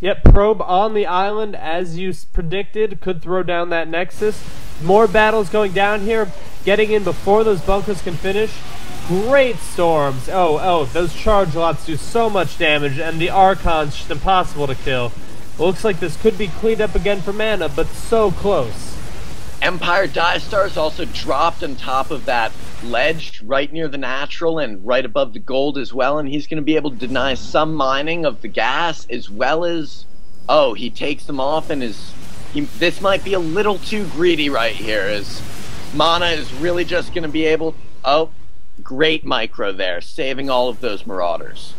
Yep, probe on the island, as you predicted, could throw down that Nexus. More battles going down here, getting in before those bunkers can finish. Great storms. Oh, those charge lots do so much damage, and the Archon's just impossible to kill. It looks like this could be cleaned up again for mana, but so close. EmpirDieStar's also dropped on top of that ledge right near the natural and right above the gold as well, and he's going to be able to deny some mining of the gas as well as... Oh, he takes them off and this might be a little too greedy right here, as Mana is really just going to be able... Oh, great micro there, saving all of those Marauders.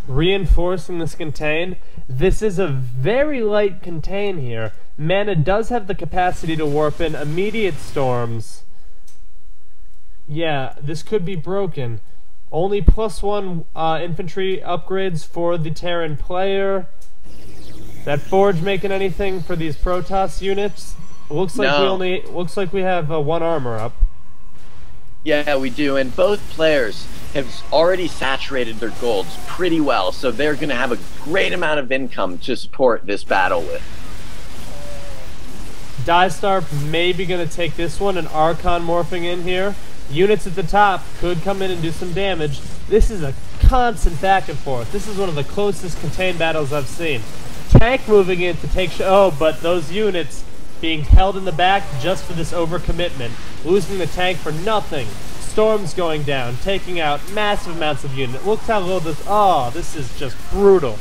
Reinforcing this contain. This is a very light contain here. Mana does have the capacity to warp in immediate storms. Yeah, this could be broken. Only +1 infantry upgrades for the Terran player. That Forge making anything for these Protoss units? Looks like we have 1 armor up. Yeah, we do, and both players have already saturated their golds pretty well, so they're going to have a great amount of income to support this battle with. EmpirDieStar maybe going to take this one, and Archon morphing in here. Units at the top could come in and do some damage. This is a constant back and forth. This is one of the closest contained battles I've seen. Tank moving in to take... Oh, but those units being held in the back just for this overcommitment. Losing the tank for nothing. Storms going down, taking out massive amounts of units. Look how low this... Oh, this is just brutal.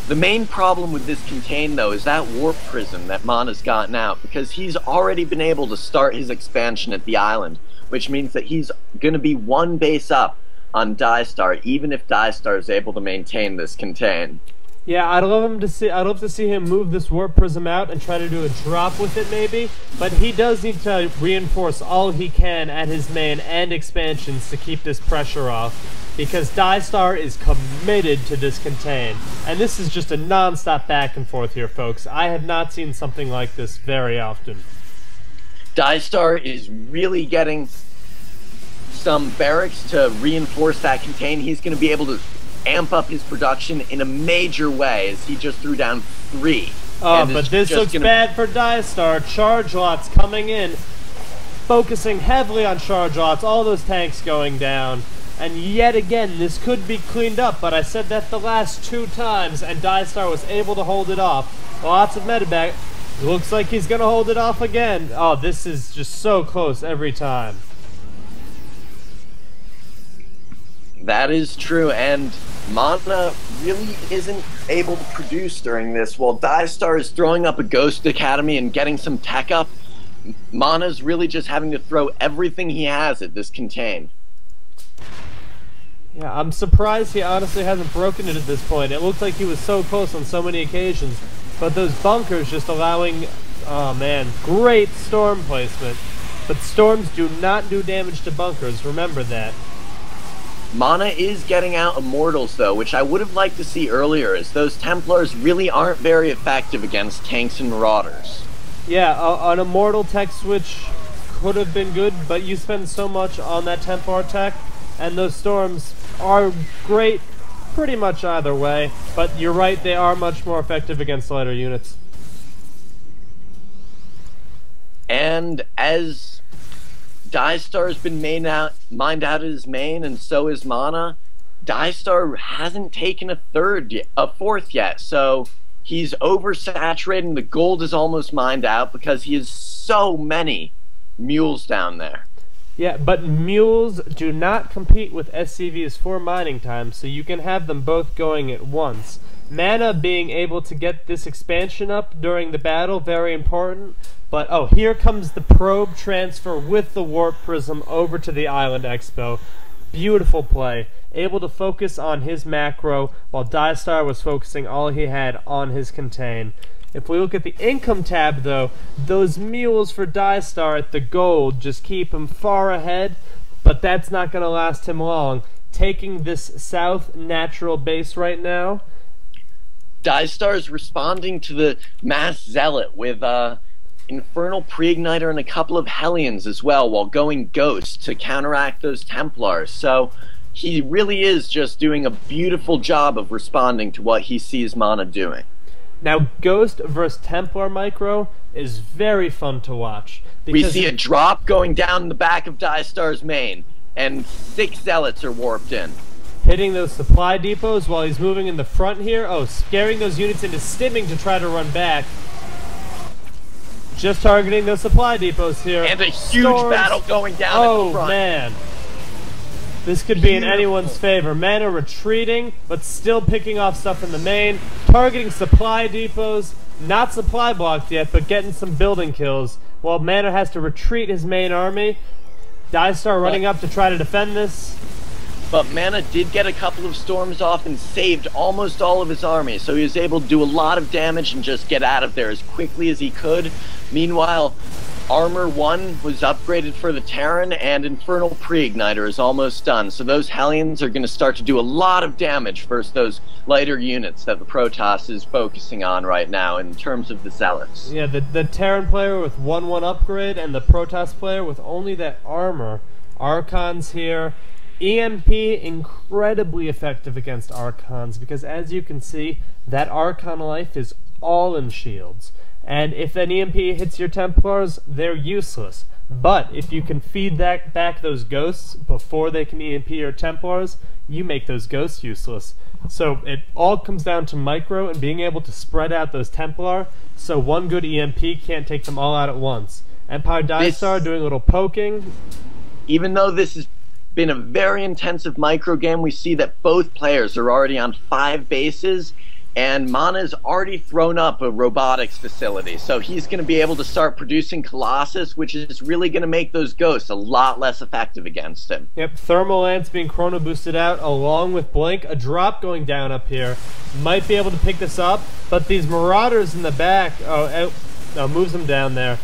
The main problem with this contain, though, is that warp prism that Mana's gotten out, because he's already been able to start his expansion at the island, which means that he's going to be 1 base up on EmpirDieStar, even if EmpirDieStar is able to maintain this contain. Yeah, I'd love to see him move this warp prism out and try to do a drop with it, maybe. But he does need to reinforce all he can at his main and expansions to keep this pressure off, because EmpirDieStar is committed to this contain. And this is just a non-stop back and forth here, folks. I have not seen something like this very often. EmpirDieStar is really getting some barracks to reinforce that contain. He's going to be able to amp up his production in a major way, as he just threw down 3. Oh, but this looks bad for EmpirDieStar. Charge lots coming in, focusing heavily on charge lots, all those tanks going down. And yet again, this could be cleaned up, but I said that the last 2 times, and EmpirDieStar was able to hold it off. Lots of metaback. Looks like he's going to hold it off again. Oh, this is just so close every time. That is true, and Mana really isn't able to produce during this. While EmpirDieStar is throwing up a Ghost Academy and getting some tech up, Mana's really just having to throw everything he has at this contain. Yeah, I'm surprised he honestly hasn't broken it at this point. It looked like he was so close on so many occasions, but those bunkers just allowing... Oh man, great storm placement. But storms do not do damage to bunkers, remember that. Mana is getting out Immortals, though, which I would have liked to see earlier, as those Templars really aren't very effective against tanks and Marauders. Yeah, an Immortal tech switch could have been good, but you spend so much on that Templar tech, and those Storms are great pretty much either way, but you're right, they are much more effective against lighter units. And as EmpirDieStar's been mined out his main, and so is Mana, EmpirDieStar hasn't taken a fourth yet, so he's oversaturating. The gold is almost mined out because he has so many mules down there. Yeah, but mules do not compete with SCVs for mining time, so you can have them both going at once. Mana being able to get this expansion up during the battle, very important. But, oh, here comes the probe transfer with the warp prism over to the Island Expo. Beautiful play. Able to focus on his macro, while EmpirDieStar was focusing all he had on his contain. If we look at the income tab, though, those mules for EmpirDieStar at the gold just keep him far ahead, but that's not going to last him long. Taking this south natural base right now. EmpirDieStar is responding to the Mass Zealot with, Infernal Pre-Igniter and a couple of Hellions as well, while going Ghost to counteract those Templars. So he really is just doing a beautiful job of responding to what he sees Mana doing. Now, Ghost versus Templar Micro is very fun to watch. We see a drop going down the back of EmpirDieStar's main, and 6 Zealots are warped in. Hitting those supply depots while he's moving in the front here. Oh, scaring those units into stimming to try to run back. Just targeting those supply depots here. And a huge battle going down at the front. Oh, man. This could be in anyone's favor. Mana retreating, but still picking off stuff in the main. Targeting supply depots. Not supply blocked yet, but getting some building kills. While Mana has to retreat his main army. EmpirDieStar running up to try to defend this. But Mana did get a couple of storms off and saved almost all of his army, so he was able to do a lot of damage and just get out of there as quickly as he could. Meanwhile, Armor 1 was upgraded for the Terran, and Infernal Pre-Igniter is almost done, so those Hellions are going to start to do a lot of damage versus those lighter units that the Protoss is focusing on right now in terms of the Zealots. Yeah, the Terran player with 1/1 upgrade and the Protoss player with only that armor. Archons here. EMP incredibly effective against Archons because, as you can see, that Archon life is all in shields. And if an EMP hits your Templars, they're useless. But if you can feed back those ghosts before they can EMP your Templars, you make those ghosts useless. So it all comes down to micro and being able to spread out those Templar so one good EMP can't take them all out at once. EmpirDieStar doing a little poking. Even though this has been a very intensive micro game, we see that both players are already on 5 bases, and Mana's already thrown up a robotics facility, so he's going to be able to start producing Colossus, which is really going to make those ghosts a lot less effective against him. Yep, Thermal Lance being chrono boosted out along with Blink. A drop going down up here. Might be able to pick this up, but these Marauders in the back, moves them down there.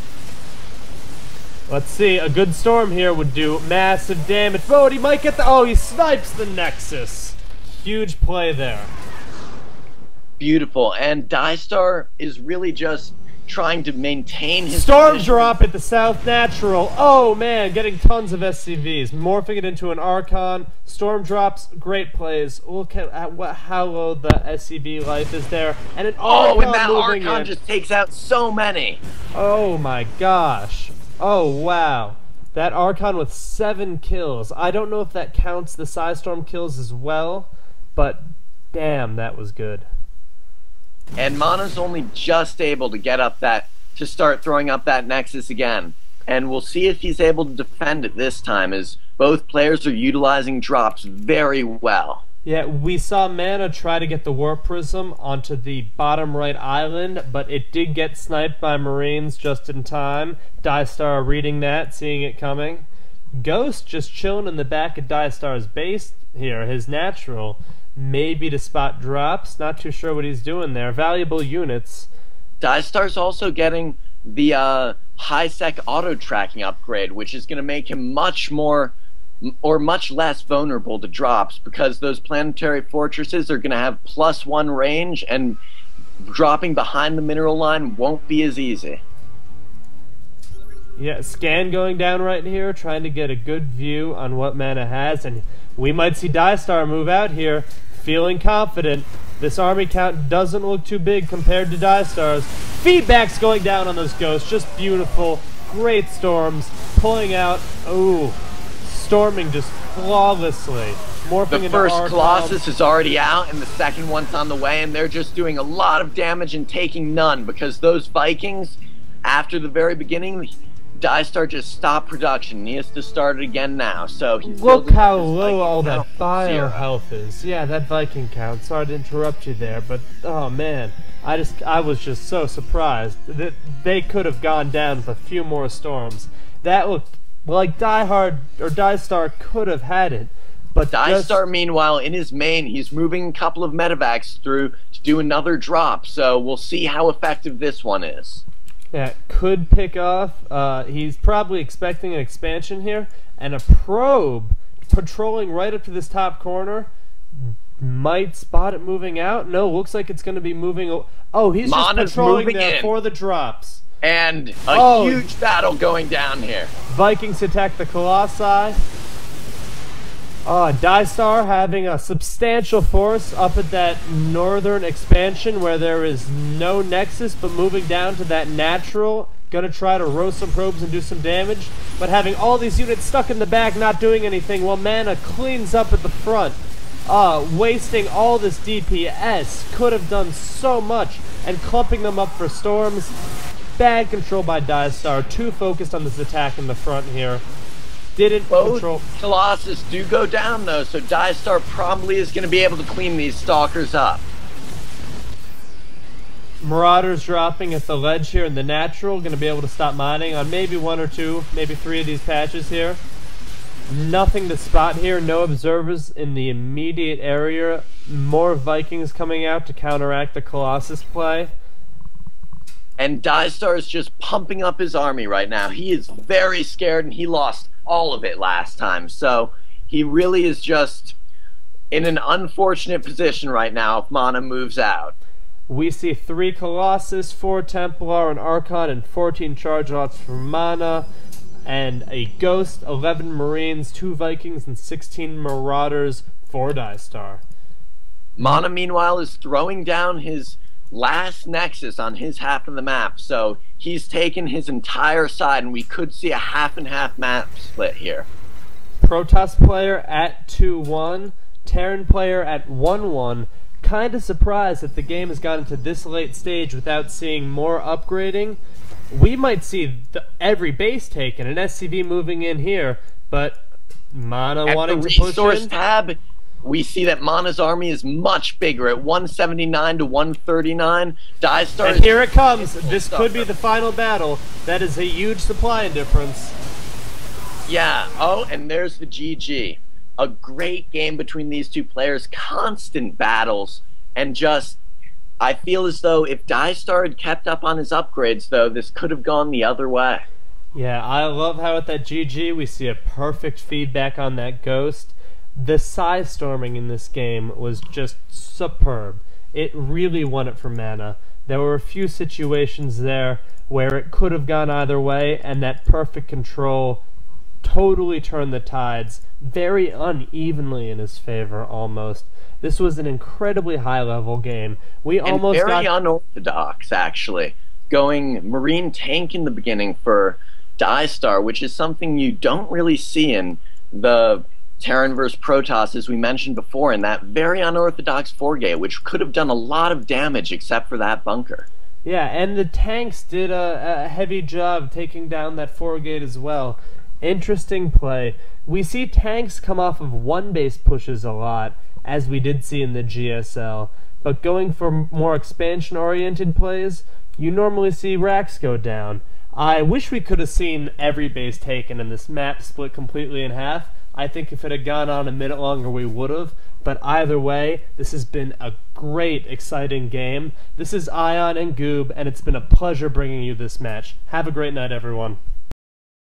Let's see, a good storm here would do massive damage. Oh, he might get he snipes the Nexus. Huge play there. Beautiful, and EmpirDieStar is really just trying to maintain his Storm position. drop at the South Natural. Oh man, getting tons of SCVs. Morphing it into an Archon. Storm drops, great plays. Look at how low the SCV life is there. And an Archon and that moving Archon in. just takes out so many. Oh my gosh. Oh wow. That Archon with 7 kills. I don't know if that counts the Psystorm kills as well, but damn, that was good. And Mana's only just able to get up to start throwing up that Nexus again. And we'll see if he's able to defend it this time, as both players are utilizing drops very well. Yeah, we saw Mana try to get the Warp Prism onto the bottom right island, but it did get sniped by Marines just in time. EmpirDieStar reading that, seeing it coming. Ghost just chilling in the back of EmpirDieStar's base here, his natural. Maybe to spot drops, not too sure what he's doing there. Valuable units. EmpirDieStar's also getting the high-sec auto-tracking upgrade, which is going to make him much less vulnerable to drops, because those planetary fortresses are going to have +1 range, and dropping behind the mineral line won't be as easy. Yeah, scan going down right here, trying to get a good view on what Mana has, and we might see EmpirDieStar move out here, feeling confident. This army count doesn't look too big compared to EmpirDieStar's. Feedback's going down on those ghosts, just beautiful. Great storms, pulling out, storming just flawlessly. Morphing the first Colossus is already out, and the second one's on the way, and they're just doing a lot of damage and taking none, because those Vikings, after the very beginning, EmpirDieStar just stopped production. He has to start it again now, so he's look how low all that bio 0. health is. Yeah, that Viking count. Sorry to interrupt you there, but oh man, I was just so surprised that they could have gone down with a few more storms. That looked like EmpirDieStar could have had it, but EmpirDieStar, meanwhile, in his main, he's moving a couple of medevacs through to do another drop, so we'll see how effective this one is. Yeah, could pick off. He's probably expecting an expansion here, and a probe patrolling right up to this top corner. Might spot it moving out. No, looks like it's going to be moving. Oh, he's just patrolling there for the drops. And a huge battle going down here. Vikings attack the Colossi. EmpirDieStar having a substantial force up at that northern expansion where there is no nexus, but moving down to that natural, gonna try to roast some probes and do some damage, but having all these units stuck in the back not doing anything while Mana cleans up at the front. Wasting all this DPS, could have done so much, and clumping them up for storms. Bad control by EmpirDieStar, too focused on this attack in the front here. Didn't control. Colossus do go down though, so EmpirDieStar probably is going to be able to clean these stalkers up. Marauders dropping at the ledge here in the natural, going to be able to stop mining on maybe 1 or 2, maybe 3 of these patches here. Nothing to spot here, no observers in the immediate area. More Vikings coming out to counteract the Colossus play. And EmpirDieStar is just pumping up his army right now. He is very scared and he lost all of it last time. So he really is just in an unfortunate position right now if Mana moves out. We see 3 Colossus, 4 Templar, an Archon, and 14 Charge Lots for Mana, and a Ghost, 11 Marines, 2 Vikings, and 16 Marauders for EmpirDieStar. Mana, meanwhile, is throwing down his last nexus on his half of the map, so he's taken his entire side, and we could see a half-and-half map split here. Protoss player at 2-1, Terran player at 1-1. Kind of surprised that the game has gotten to this late stage without seeing more upgrading. We might see every base taken, an SCV moving in here, but Mana wanting to push in. At the resource tab, we see that Mana's army is much bigger at 179 to 139. EmpirDieStar and here it comes. This could be the final battle. That is a huge supply difference. Yeah. Oh, and there's the GG. A great game between these two players. Constant battles. And just, I feel as though if EmpirDieStar had kept up on his upgrades, though, this could have gone the other way. Yeah, I love how at that GG we see a perfect feedback on that Ghost. The size storming in this game was just superb. It really won it for Mana. There were a few situations there where it could have gone either way, and that perfect control totally turned the tides very unevenly in his favor almost. This was an incredibly high-level game. We almost very unorthodox, actually. Going Marine tank in the beginning for EmpirDieStar, which is something you don't really see in the Terran vs. Protoss, as we mentioned before, in that very unorthodox 4-gate, which could have done a lot of damage except for that bunker. Yeah, and the tanks did a heavy job taking down that 4-gate as well. Interesting play. We see tanks come off of 1-base pushes a lot, as we did see in the GSL, but going for more expansion-oriented plays, you normally see racks go down. I wish we could have seen every base taken and this map split completely in half. I think if it had gone on a minute longer, we would have. But either way, this has been a great, exciting game. This is Ion and Goob, and it's been a pleasure bringing you this match. Have a great night, everyone.